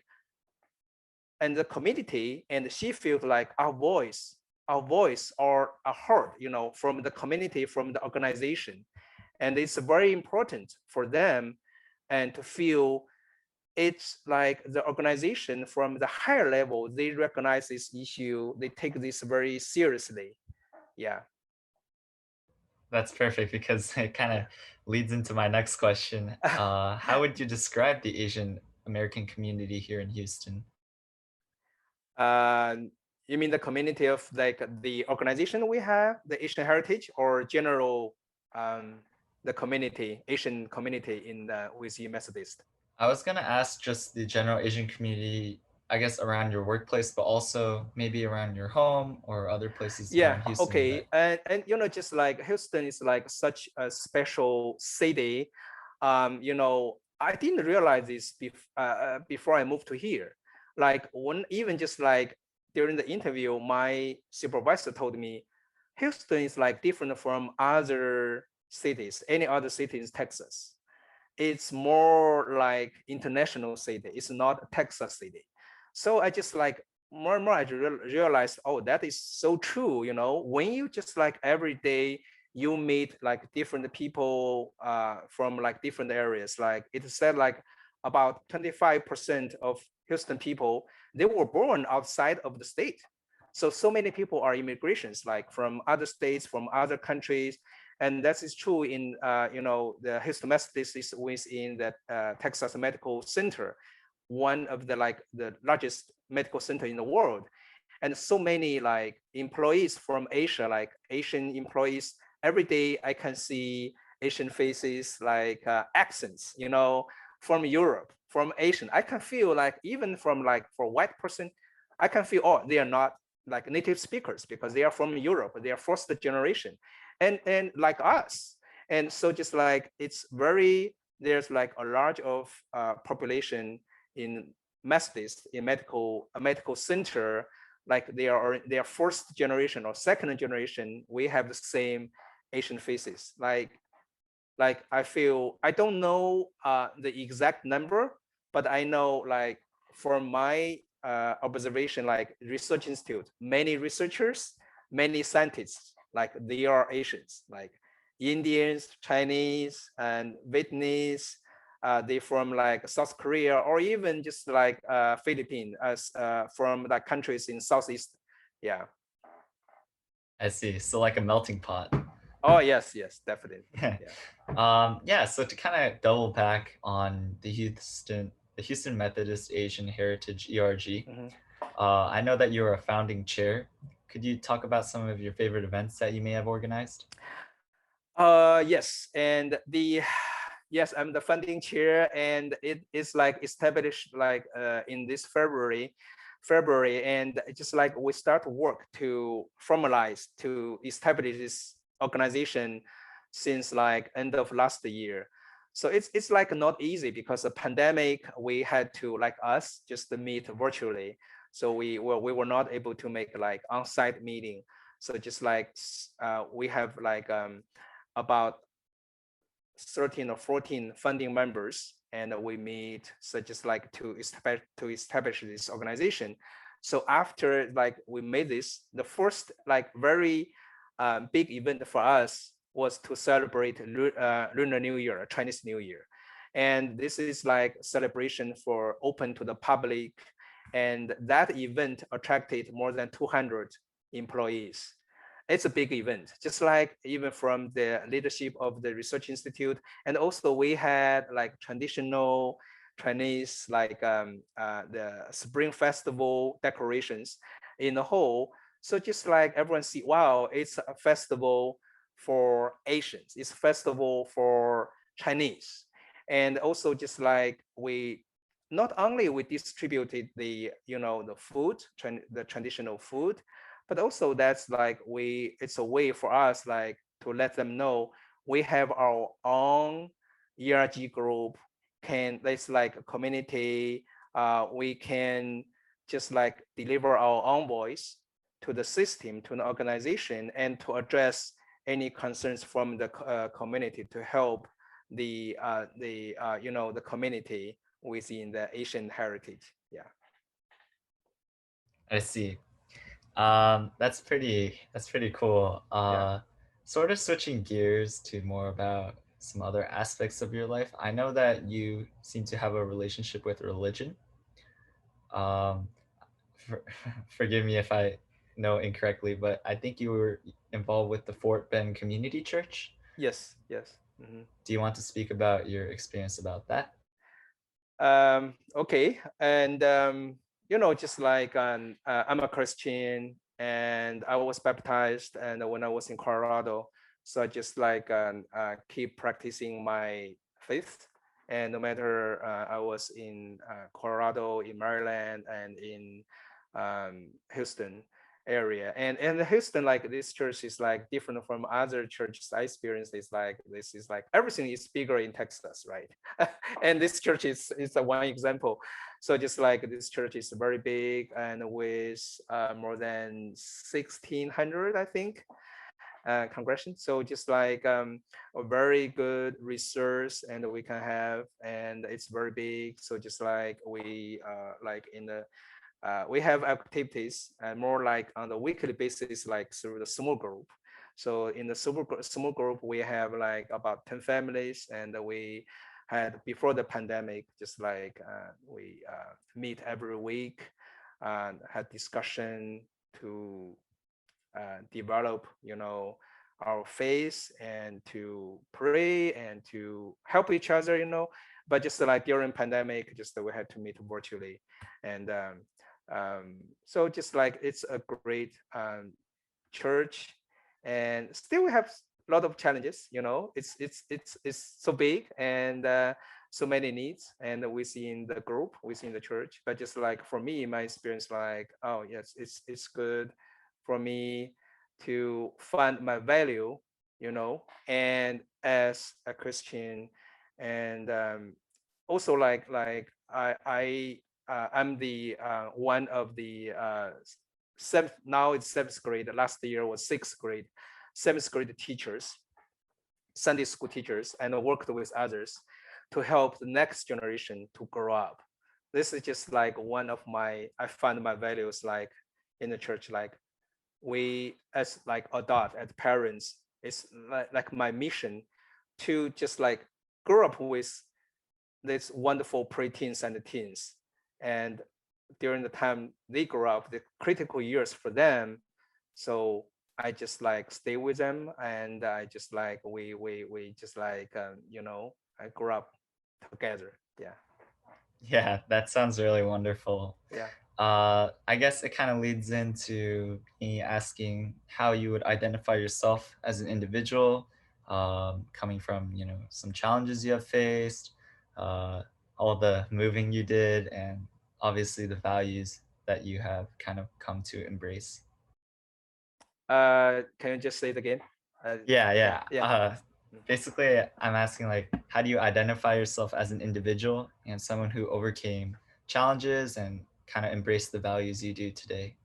and the community, and she feels like our voice are heard, from the community, from the organization. And it's very important for them and to feel it's like the organization from the higher level, they recognize this issue, they take this very seriously. Yeah, That's perfect because it kind of yeah. leads into my next question. How would you describe the Asian American community here in Houston? uh, you mean the community of like the organization we have, the Asian Heritage, or general um, the community, Asian community in the WCU Methodist? I was gonna ask just the general Asian community, I guess, around your workplace, but also maybe around your home or other places Yeah, around Houston okay. that And just like Houston is like such a special city. I didn't realize this before I moved to here. Like when even just like during the interview, my supervisor told me Houston is like different from other cities, any other city in Texas. It's more like international city. It's not a Texas city. So I just like more and more I realized, oh, that is so true. When you just like every day you meet like different people from like different areas. Like it said like about 25% of Houston people, they were born outside of the state. So many people are immigrations, like from other states, from other countries, and that is true in the Houston Methodist is within the Texas Medical Center, one of the like the largest medical center in the world, and so many like employees from Asia, like Asian employees. Every day I can see Asian faces, like accents, from Europe, from Asian. I can feel like even from like for white person, I can feel, oh, they are not like native speakers because they are from Europe, they are first generation, and like us. And so just like it's very, there's like a large of population in Methodist, in a medical center, like they are first generation or second generation. We have the same Asian faces. Like I feel, I don't know the exact number, but I know like from my observation, like research institute, many researchers, many scientists, like they are Asians, like Indians, Chinese, and Vietnamese. They from like South Korea, or even just like Philippines, as from the countries in Southeast. Yeah. I see. So like a melting pot. Oh yes, yes, definitely. Yeah. Yeah, so to kind of double back on the Houston Methodist Asian Heritage ERG, Mhm. I know that you're a founding chair. Could you talk about some of your favorite events that you may have organized? Yes, and the yes, I'm the funding chair, and it is like established like in this February, and it's just like we start work to formalize to establish this organization since like end of last year. So it's like not easy because the pandemic, we had to like us just to meet virtually. So we were not able to make like on-site meeting. So just like we have like about 13 or 14 funding members, and we meet such as like to establish this organization. So after like we made this, the first like very big event for us was to celebrate Lunar New Year, Chinese New Year. And this is like celebration for open to the public. And that event attracted more than 200 employees. It's a big event, just like even from the leadership of the research institute. And also we had like traditional Chinese, like the Spring Festival decorations in the whole. So just like everyone see, wow, it's a festival for Asians, it's a festival for Chinese. And also just like we, not only we distributed the, the food, the traditional food, but also that's like it's a way for us like to let them know we have our own ERG group. Can That's like a community. We can just like deliver our own voice to the system, to the organization, and to address any concerns from the community to help the community within the Asian heritage. Yeah. I see. That's pretty cool. Yeah. Sort of switching gears to more about some other aspects of your life. I know that you seem to have a relationship with religion. Um, for, forgive me if I know incorrectly, but I think you were involved with the Fort Bend Community Church. Yes. Yes. Mhm. Do you want to speak about your experience about that? Okay, and just like I'm a Christian, and I was baptized, and when I was in Colorado, so I just like keep practicing my faith, and no matter I was in Colorado, in Maryland, and in Houston area, and Houston, like this church is like different from other churches I experienced. Is like this is like everything is bigger in Texas, right? And this church is a one example. So just like this church is very big and with more than 1,600, I think, congregation. So just like a very good resource and we can have, and it's very big. So just like we like in the we have activities and more like on the weekly basis, like through the small group. So in the small group, we have like about 10 families, and we had before the pandemic, just like we meet every week and had discussion to develop, our faith and to pray and to help each other, But just like during pandemic, just we had to meet virtually, and so just like it's a great church, and still we have a lot of challenges. It's so big and so many needs, and within the group, within the church. But just like for me, my experience, like, oh yes, it's good for me to find my value, and as a Christian, and also like I'm the one of the seventh, now it's seventh grade. Last year was sixth grade, seventh grade teachers, Sunday school teachers, and worked with others to help the next generation to grow up. This is just like one of I find my values like in the church, like we as like adult, as parents, it's like my mission to just like grow up with these wonderful preteens and teens. And during the time they grow up, the critical years for them. So I just like stay with them, and I just like we just like I grew up together. Yeah. Yeah, that sounds really wonderful. Yeah. I guess it kind of leads into me asking how you would identify yourself as an individual, coming from, some challenges you have faced, uh, all the moving you did, and obviously the values that you have kind of come to embrace. Can you just say it again? Yeah, Yeah. yeah. Yeah. Basically, I'm asking like, how do you identify yourself as an individual and someone who overcame challenges and kind of embraced the values you do today?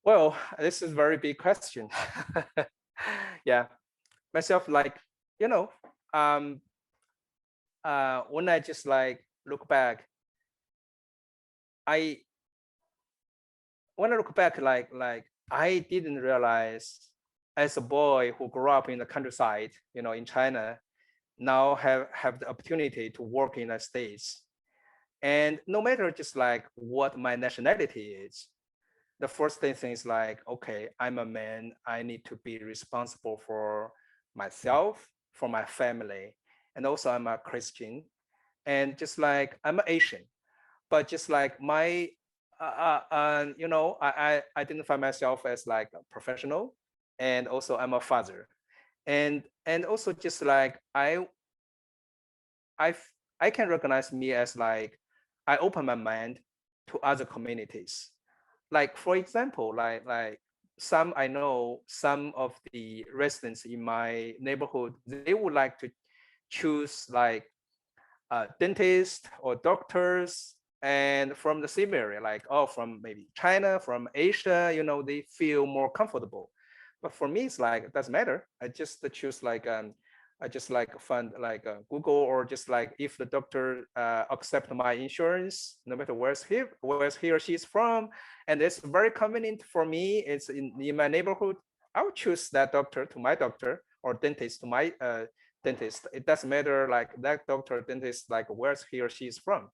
Well, this is a very big question. Yeah, myself, like, you know, um, when I just like look back, I when I look back, like I didn't realize as a boy who grew up in the countryside, in China, now have the opportunity to work in the States. And no matter just like what my nationality is, the first thing is like, okay, I'm a man. I need to be responsible for myself, for my family, and also I'm a Christian. And just like I'm an Asian, but just like my, I identify myself as like a professional, and also I'm a father, and also just like I I can recognize me as like I open my mind to other communities. Like for example, like some I know some of the residents in my neighborhood, they would like to choose like dentists or doctors and from the same area, like oh, from maybe China, from Asia, they feel more comfortable. But for me, it's like it doesn't matter. I just choose like I just like find like Google, or just like if the doctor accept my insurance, no matter where's he or she is from, and it's very convenient for me. It's in my neighborhood. I would choose that doctor to my doctor, or dentist to my dentist. It doesn't matter like that doctor or dentist, like where's he or she is from.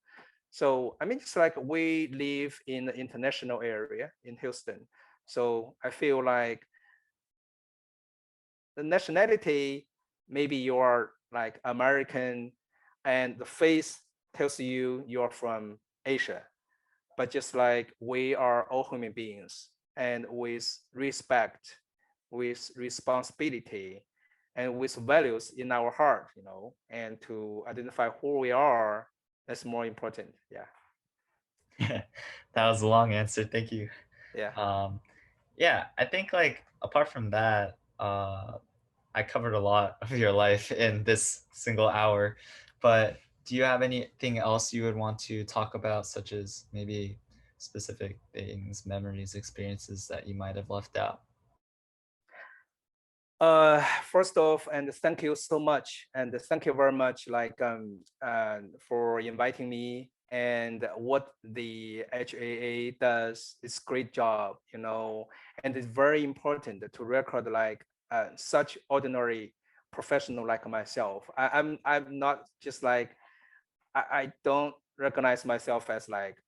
So I mean, it's like we live in the international area in Houston. So I feel like the nationality, maybe you're like American and the face tells you you're from Asia. But just like we are all human beings, and with respect, with responsibility, and with values in our heart, and to identify who we are, that's more important. Yeah. That was a long answer. Thank you. Yeah. Um, yeah, I think like apart from that, I covered a lot of your life in this single hour, but do you have anything else you would want to talk about, such as maybe specific things, memories, experiences that you might have left out? First off, and thank you so much, and thank you very much, like for inviting me. And what the HAA does is great job, and it's very important to record like such ordinary professional like myself. I'm not just like I don't recognize myself as like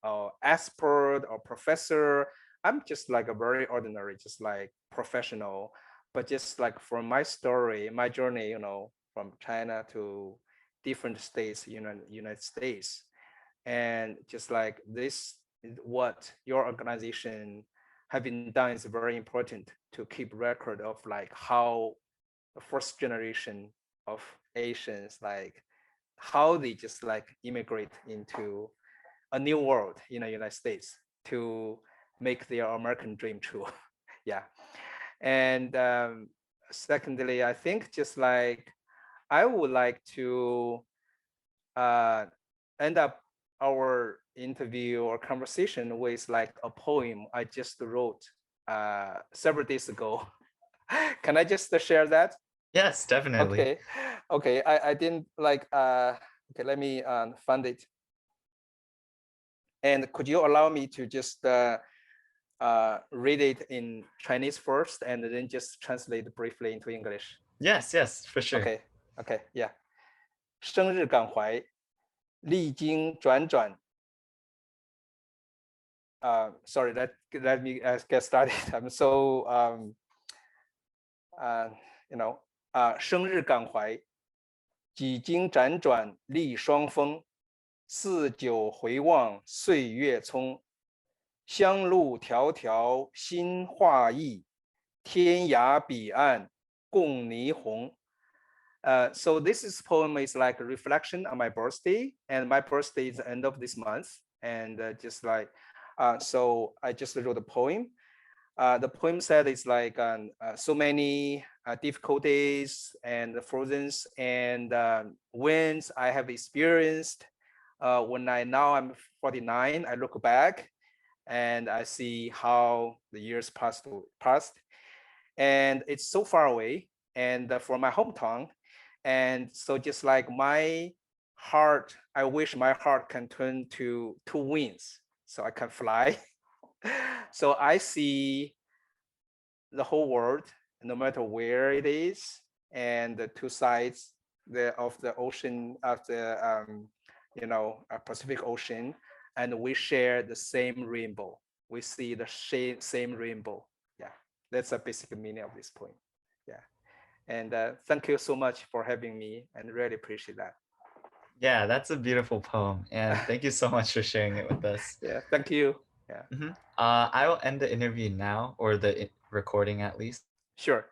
expert or professor. I'm just like a very ordinary, just like professional. But just like from my story, my journey, from China to different states, United States, and just like this, what your organization have been done is very important to keep record of like how the first generation of Asians, like how they just like immigrate into a new world in the United States to make their American dream true. Yeah. And secondly, I think just like I would like to uh, end up our interview or conversation with like a poem I just wrote several days ago. Can I just share that? Yes, definitely. Okay. Okay. I didn't like okay, let me find it. And could you allow me to just read it in Chinese first and then just translate briefly into English? Yes, yes, for sure. Okay. Okay. Yeah. 生日感怀，历经转转 sorry, let me get started. I'm so uh, you know 生日感怀，几经辗转历霜风，似酒回望岁月匆。乡路迢迢心画意，天涯彼岸共霓虹。So this poem is like a reflection on my birthday, and my birthday is the end of this month. And just like, so I just wrote a poem. The poem said it's like so many difficulties and frozen and winds I have experienced. When I'm 49, I look back and I see how the years passed, and it's so far away and from my hometown. And so just like my heart, I wish my heart can turn to two wings so I can fly. So I see the whole world, no matter where it is, and the two sides of the ocean, of the Pacific Ocean, and we share the same rainbow. We see the same rainbow. Yeah, that's a basic meaning of this point. Yeah, and thank you so much for having me, and really appreciate that. Yeah, that's a beautiful poem, and thank you so much for sharing it with us. Yeah, thank you. Yeah, I will end the interview now, or the recording at least. sure.